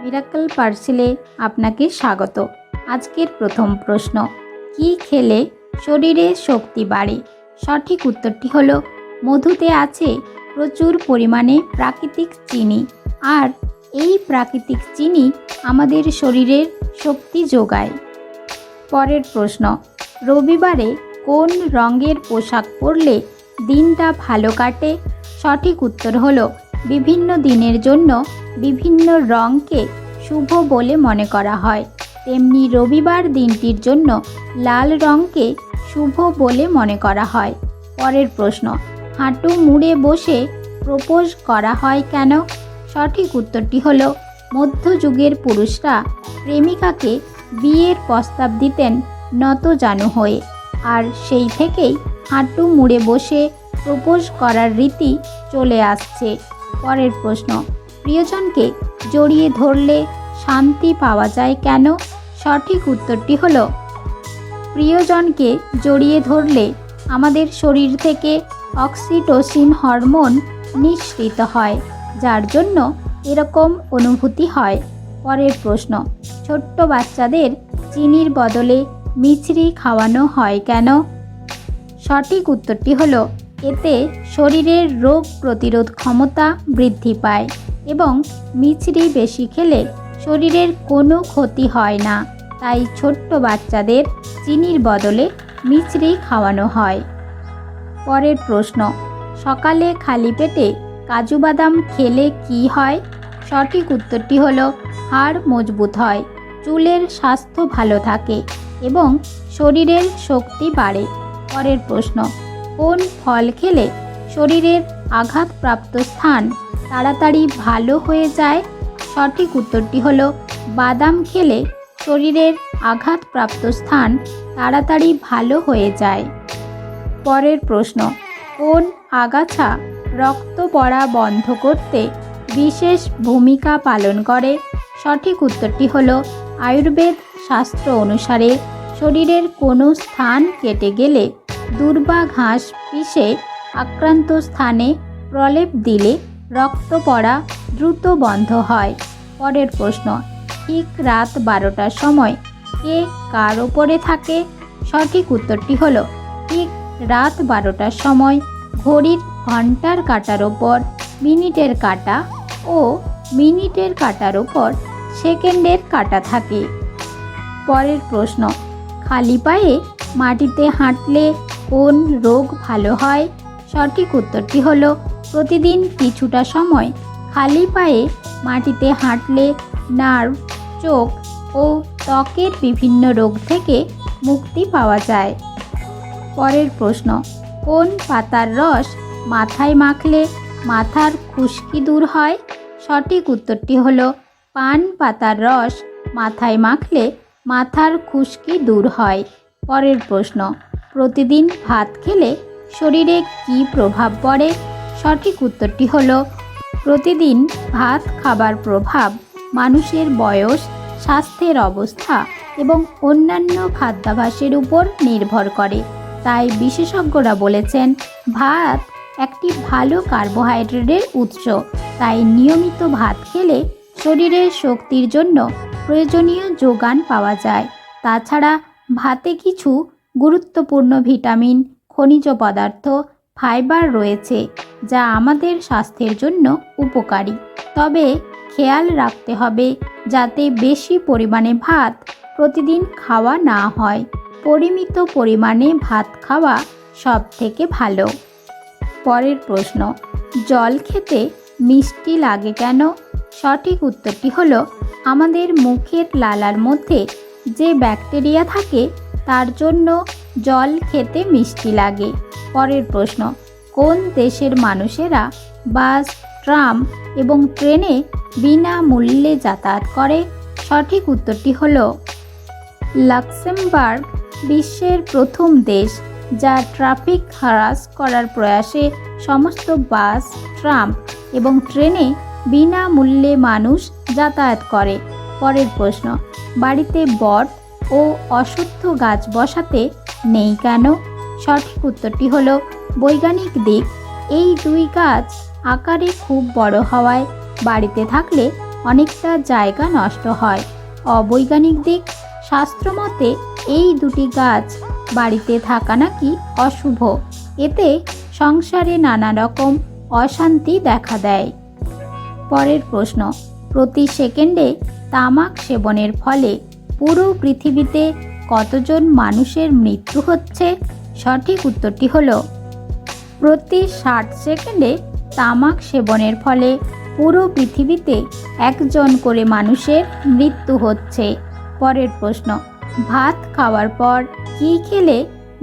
Miracle পার্সেলে আপনাকে স্বাগত। আজকের প্রথম প্রশ্ন, কি খেলে শরীরে শক্তি বাড়ে? সঠিক উত্তরটি হলো মধুতে আছে প্রচুর পরিমাণে প্রাকৃতিক চিনি, আর এই প্রাকৃতিক চিনি আমাদের শরীরের শক্তি যোগায়। পরের প্রশ্ন, রবিবারে কোন রঙের পোশাক পরলে দিনটা ভালো কাটে? সঠিক উত্তর হলো বিভিন্ন দিনের জন্য বিভিন্ন রঙকে শুভ বলে মনে করা হয়, তেমনি রবিবার দিনটির জন্য লাল রঙকে শুভ বলে মনে করা হয়। পরের প্রশ্ন, হাঁটু মুড়ে বসে প্রপোজ করা হয় কেন? সঠিক উত্তরটি হলো মধ্যযুগের পুরুষরা প্রেমিকাকে বিয়ের প্রস্তাব দিতেন নতজানু হয়ে, আর সেই থেকেই হাঁটু মুড়ে বসে প্রপোজ করার রীতি চলে আসছে। পরের প্রশ্ন, প্রিয়জনকে জড়িয়ে ধরলে শান্তি পাওয়া যায় কেন? সঠিক উত্তরটি হলো প্রিয়জনকে জড়িয়ে ধরলে আমাদের শরীর থেকে অক্সিটোসিন হরমোন নিঃসৃত হয়, যার জন্য এরকম অনুভূতি হয়। পরের প্রশ্ন, ছোট্ট বাচ্চাদের চিনির বদলে মিছরি খাওয়ানো হয় কেন? সঠিক উত্তরটি হলো এতে শরীরের রোগ প্রতিরোধ ক্ষমতা বৃদ্ধি পায় এবং মিছরি বেশি খেলে শরীরের কোনো ক্ষতি হয় না, তাই ছোট্ট বাচ্চাদের চিনির বদলে মিছরি খাওয়ানো হয়। পরের প্রশ্ন, সকালে খালি পেটে কাজু বাদাম খেলে কি হয়? সঠিক উত্তরটি হলো হাড় মজবুত হয়, চুলের স্বাস্থ্য ভালো থাকে এবং শরীরের শক্তি বাড়ে। পরের প্রশ্ন, কোন ফল খেলে শরীরের আঘাতপ্রাপ্ত স্থান তাড়াতাড়ি ভালো হয়ে যায়? সঠিক উত্তরটি হলো বাদাম খেলে শরীরের আঘাতপ্রাপ্ত স্থান তাড়াতাড়ি ভালো হয়ে যায়। পরের প্রশ্ন, কোন আগাছা রক্ত পড়া বন্ধ করতে বিশেষ ভূমিকা পালন করে? সঠিক উত্তরটি হলো আয়ুর্বেদ শাস্ত্র অনুসারে শরীরের কোনো স্থান কেটে গেলে দূর্বা ঘাস পিষে আক্রান্ত স্থানে প্রলেপ দিলে রক্ত পড়া দ্রুত বন্ধ হয়। পরের প্রশ্ন, ঠিক রাত 12টার সময় কে কার ওপরে থাকে? সঠিক উত্তরটি হলো ঠিক রাত 12টার সময় ঘড়ির ঘন্টার কাঁটার ওপর মিনিটের কাঁটা ও মিনিটের কাঁটার ওপর সেকেন্ডের কাঁটা থাকে। পরের প্রশ্ন, খালি পায়ে মাটিতে হাঁটলে কোন রোগ ভালো হয়? সঠিক উত্তরটি হলো প্রতিদিন কিছুটা সময় খালি পায়ে মাটিতে হাঁটলে নার্ভ, চোখ ও ত্বকের বিভিন্ন রোগ থেকে মুক্তি পাওয়া যায়। পরের প্রশ্ন, কোন পাতার রস মাথায় মাখলে মাথার খুশকি দূর হয়? সঠিক উত্তরটি হলো পান পাতার রস মাথায় মাখলে মাথার খুশকি দূর হয়। পরের প্রশ্ন, প্রতিদিন ভাত খেলে শরীরে কী প্রভাব পড়ে? সঠিক উত্তরটি হলো প্রতিদিন ভাত খাবার প্রভাব মানুষের বয়স, স্বাস্থ্যের অবস্থা এবং অন্যান্য খাদ্যাভ্যাসের উপর নির্ভর করে, তাই বিশেষজ্ঞরা বলেছেন ভাত একটি ভালো কার্বোহাইড্রেটের উৎস, তাই নিয়মিত ভাত খেলে শরীরের শক্তির জন্য প্রয়োজনীয় যোগান পাওয়া যায়। তাছাড়া ভাতে কিছু গুরুত্বপূর্ণ ভিটামিন, খনিজ পদার্থ, ফাইবার রয়েছে, যা আমাদের স্বাস্থ্যের জন্য উপকারী। তবে খেয়াল রাখতে হবে যাতে বেশি পরিমাণে ভাত প্রতিদিন খাওয়া না হয়। পরিমিত পরিমাণে ভাত খাওয়া সব থেকে ভালো। পরের প্রশ্ন, জল খেতে মিষ্টি লাগে কেন? সঠিক উত্তরটি হলো আমাদের মুখের লালার মধ্যে যে ব্যাকটেরিয়া থাকে তার জন্য জল খেতে মিষ্টি লাগে। পরের প্রশ্ন, কোন দেশের মানুষেরা বাস, ট্রাম এবং ট্রেনে বিনামূল্যে যাতায়াত করে? সঠিক উত্তরটি হলো লাক্সেমবার্গ বিশ্বের প্রথম দেশ যা ট্রাফিক হ্রাস করার প্রয়াসে সমস্ত বাস, ট্রাম এবং ট্রেনে বিনামূল্যে মানুষ যাতায়াত করে। পরের প্রশ্ন, বাড়িতে বট ও অশ্বত্থ গাছ বসাতে নেই কেন? সঠিক উত্তরটি হলো বৈজ্ঞানিক দিক, এই দুই গাছ আকারে খুব বড় হওয়ায় বাড়িতে থাকলে অনেকটা জায়গা নষ্ট হয়। অবৈজ্ঞানিক দিক, শাস্ত্রমতে এই দুটি গাছ বাড়িতে থাকা নাকি অশুভ। এতে সংসারে নানা রকম অশান্তি দেখা দেয়। পরের প্রশ্ন, প্রতি সেকেন্ডে তামাক সেবনের ফলে পুরো পৃথিবীতে কতজন মানুষের মৃত্যু হচ্ছে? সঠিক উত্তরটি হলো প্রতি 60 সেকেন্ডে তামাক সেবনের ফলে পুরো পৃথিবীতে একজন করে মানুষের মৃত্যু হচ্ছে। পরের প্রশ্ন, ভাত খাওয়ার পর কী খেলে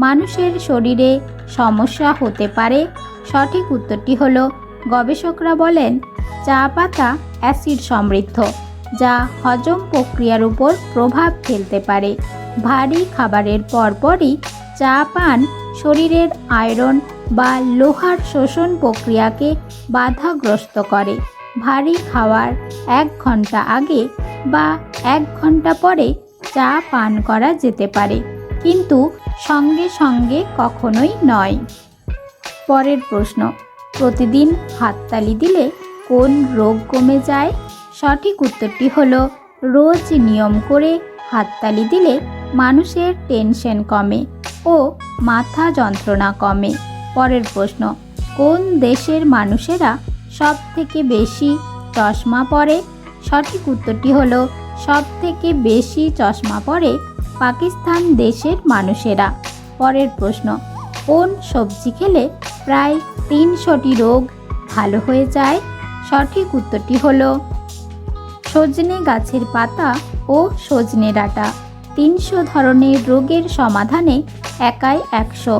মানুষের শরীরে সমস্যা হতে পারে? সঠিক উত্তরটি হলো গবেষকরা বলেন চা পাতা অ্যাসিড সমৃদ্ধ, যা হজম প্রক্রিয়ার উপর প্রভাব ফেলতে পারে। ভারী খাবারের পরপরই চা পান শরীরের আয়রন বা লোহার শোষণ প্রক্রিয়াকে বাধাগ্রস্ত করে। ভারী খাওয়ার 1 ঘন্টা আগে বা 1 ঘন্টা পরে চা পান করা যেতে পারে, কিন্তু সঙ্গে সঙ্গে কখনোই নয়। পরের প্রশ্ন, প্রতিদিন হাততালি দিলে কোন রোগ কমে যায়? সঠিক উত্তরটি হলো রোজ নিয়ম করে হাততালি দিলে মানুষের টেনশন কমে ও মাথা যন্ত্রণা কমে। পরের প্রশ্ন, কোন দেশের মানুষেরা সব থেকে বেশি চশমা পরে? সঠিক উত্তরটি হলো সব থেকে বেশি চশমা পরে পাকিস্তান দেশের মানুষেরা। পরের প্রশ্ন, কোন সবজি খেলে প্রায় 300টি রোগ ভালো হয়ে যায়? সঠিক উত্তরটি হলো সজনে গাছের পাতা ও সজনে ডাঁটা। 300 ধরনের রোগের সমাধানে একাই 100।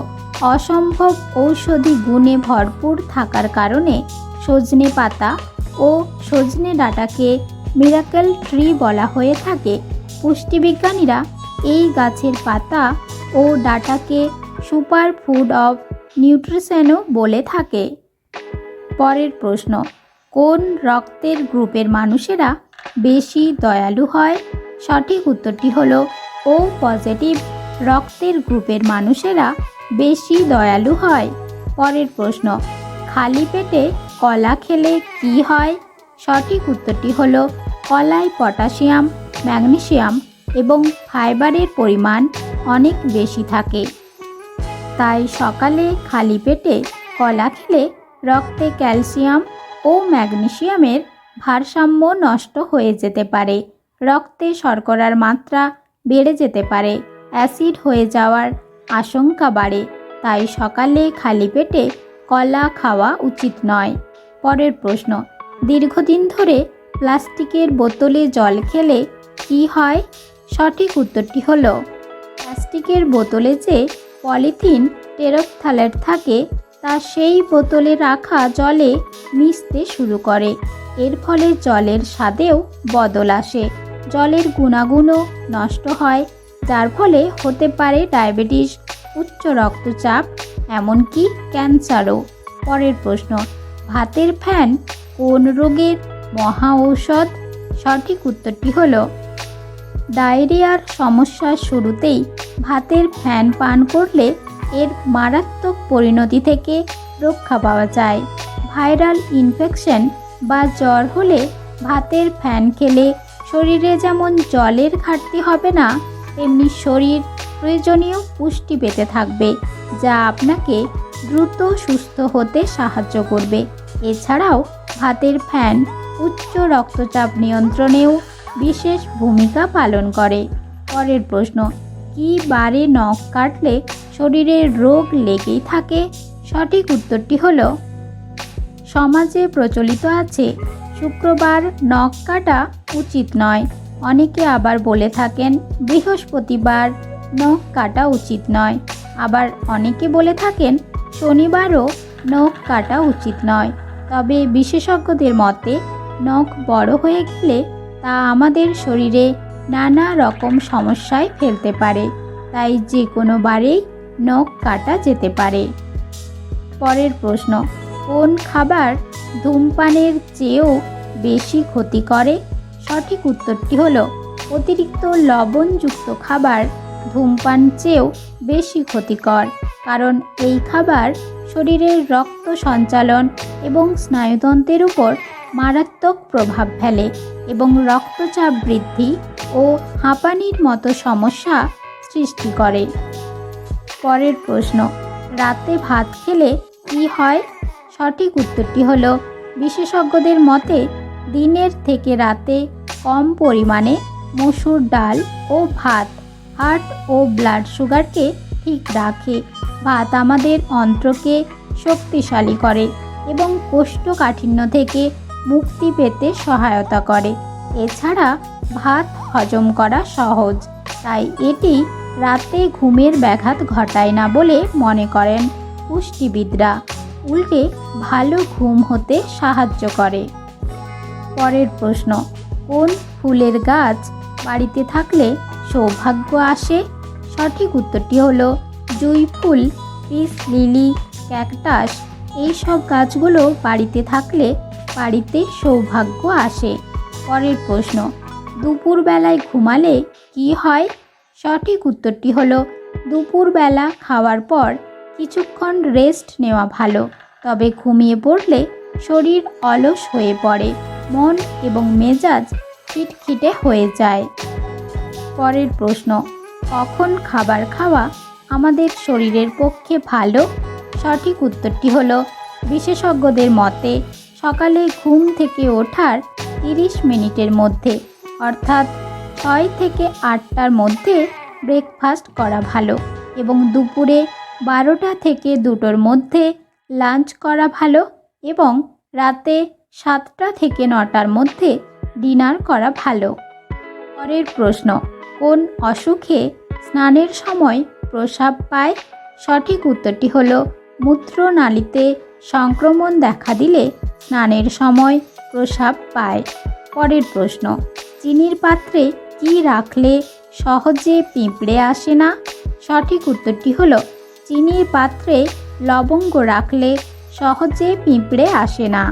অসম্ভব ঔষধি গুণে ভরপুর থাকার কারণে সজনে পাতা ও সজনে ডাঁটাকে মিরাকেল ট্রি বলা হয়ে থাকে। পুষ্টিবিজ্ঞানীরা এই গাছের পাতা ও ডাঁটাকে সুপার ফুড অফ নিউট্রিশনও বলে থাকে। পরের প্রশ্ন, কোন রক্তের গ্রুপের মানুষেরা বেশি দয়ালু হয়? সঠিক উত্তরটি হলো ও পজিটিভ রক্তের গ্রুপের মানুষেরা বেশি দয়ালু হয়। পরের প্রশ্ন, খালি পেটে কলা খেলে কি হয়? সঠিক উত্তরটি হলো কলায় পটাশিয়াম, ম্যাগনেসিয়াম এবং ফাইবারের পরিমাণ অনেক বেশি থাকে। তাই সকালে খালি পেটে কলা খেলে রক্তে ক্যালসিয়াম ও ম্যাগনেসিয়ামের ভারসাম্য নষ্ট হয়ে যেতে পারে, রক্তে শর্করার মাত্রা বেড়ে যেতে পারে, অ্যাসিড হয়ে যাওয়ার আশঙ্কা বাড়ে। তাই সকালে খালি পেটে কলা খাওয়া উচিত নয়। পরের প্রশ্ন, দীর্ঘদিন ধরে প্লাস্টিকের বোতলে জল খেলে কি হয়? সঠিক উত্তরটি হলো প্লাস্টিকের বোতলে যে পলিথিন টেরোফথ্যালেট থাকে তা সেই বোতলে রাখা জলে মিশতে শুরু করে। এর ফলে জলের স্বাদেও বদল আসে, জলের গুণাগুণও নষ্ট হয়, যার ফলে হতে পারে ডায়াবেটিস, উচ্চ রক্তচাপ, এমনকি ক্যান্সারও। পরের প্রশ্ন, ভাতের ফ্যান কোন রোগের মহা ঔষধ? সঠিক উত্তরটি হলো ডায়রিয়ার সমস্যার শুরুতেই ভাতের ফ্যান পান করলে এর মারাত্মক পরিণতি থেকে রক্ষা পাওয়া যায়। ভাইরাল ইনফেকশন বা জ্বর হলে ভাতের ফ্যান খেলে শরীরে যেমন জলের ঘাটতি হবে না, তেমনি শরীর প্রয়োজনীয় পুষ্টি পেতে থাকবে, যা আপনাকে দ্রুত সুস্থ হতে সাহায্য করবে। এছাড়াও ভাতের ফ্যান উচ্চ রক্তচাপ নিয়ন্ত্রণেও বিশেষ ভূমিকা পালন করে। পরের প্রশ্ন, কি বারে নখ কাটলে শরীরে রোগ লেগেই থাকে? সঠিক উত্তরটি হলো সমাজে প্রচলিত আছে শুক্রবার নখ কাটা উচিত নয়। অনেকে আবার বলে থাকেন বৃহস্পতিবার নখ কাটা উচিত নয়। আবার অনেকে বলে থাকেন শনিবারও নখ কাটা উচিত নয়। তবে বিশেষজ্ঞদের মতে নখ বড় হয়ে গেলে তা আমাদের শরীরে নানা রকম সমস্যায় ফেলতে পারে, তাই যে কোনো বারেই নখ কাটা যেতে পারে। পরের প্রশ্ন, কোন খাবার ধূমপানের চেয়েও বেশি ক্ষতি করে? সঠিক উত্তরটি হলো অতিরিক্ত লবণযুক্ত খাবার ধূমপান চেয়েও বেশি ক্ষতিকর, কারণ এই খাবার শরীরের রক্ত সঞ্চালন এবং স্নায়ুতন্ত্রের উপর মারাত্মক প্রভাব ফেলে এবং রক্তচাপ বৃদ্ধি ও হাঁপানির মতো সমস্যা সৃষ্টি করে। পরের প্রশ্ন, রাতে ভাত খেলে কি হয়? সঠিক উত্তরটি হলো, বিশেষজ্ঞদের মতে দিনের থেকে রাতে কম পরিমাণে মসুর ডাল ও ভাত হার্ট ও ব্লাড সুগারকে ঠিক রাখে। ভাত আমাদের অন্ত্রকে শক্তিশালী করে এবং কোষ্ঠকাঠিন্য থেকে মুক্তি পেতে সহায়তা করে। এছাড়া ভাত হজম করা সহজ, তাই এটি রাতে ঘুমের ব্যাঘাত ঘটায় না বলে মনে করেন পুষ্টিবিদরা। উল্টে ভালো ঘুম হতে সাহায্য করে। পরের প্রশ্ন, কোন ফুলের গাছ বাড়িতে থাকলে সৌভাগ্য আসে? সঠিক উত্তরটি হলো জুঁই ফুল, পিস লিলি, ক্যাকটাস। এইসব গাছগুলো বাড়িতে থাকলে বাড়িতে সৌভাগ্য আসে। পরের প্রশ্ন, দুপুরবেলায় ঘুমালে কি হয়? সঠিক উত্তরটি হলো দুপুরবেলা খাওয়ার পর কিছুক্ষণ রেস্ট নেওয়া ভালো, তবে ঘুমিয়ে পড়লে শরীর অলস হয়ে পড়ে, মন এবং মেজাজ খিটখিটে হয়ে যায়। পরের প্রশ্ন, কখন খাবার খাওয়া আমাদের শরীরের পক্ষে ভালো? সঠিক উত্তরটি হলো, বিশেষজ্ঞদের মতে সকালে ঘুম থেকে ওঠার 30 মিনিটের মধ্যে, অর্থাৎ 6 থেকে 8টার মধ্যে ব্রেকফাস্ট করা ভালো এবং দুপুরে 12টা থেকে 2টোর মধ্যে লাঞ্চ করা ভালো এবং রাতে 7টা থেকে 9টার মধ্যে ডিনার করা ভালো। পরের প্রশ্ন, কোন অসুখে স্নানের সময় প্রস্রাব পায়? সঠিক উত্তরটি হলো মূত্রনালীতে সংক্রমণ দেখা দিলে স্নানের সময় প্রস্রাব পায়। পরের প্রশ্ন, চিনির পাত্রে কি রাখলে সহজে পিঁপড়ে আসে না? সঠিক উত্তরটি হলো চিনির পাত্রে লবঙ্গ রাখলে সহজে পিঁপড়ে আসে না।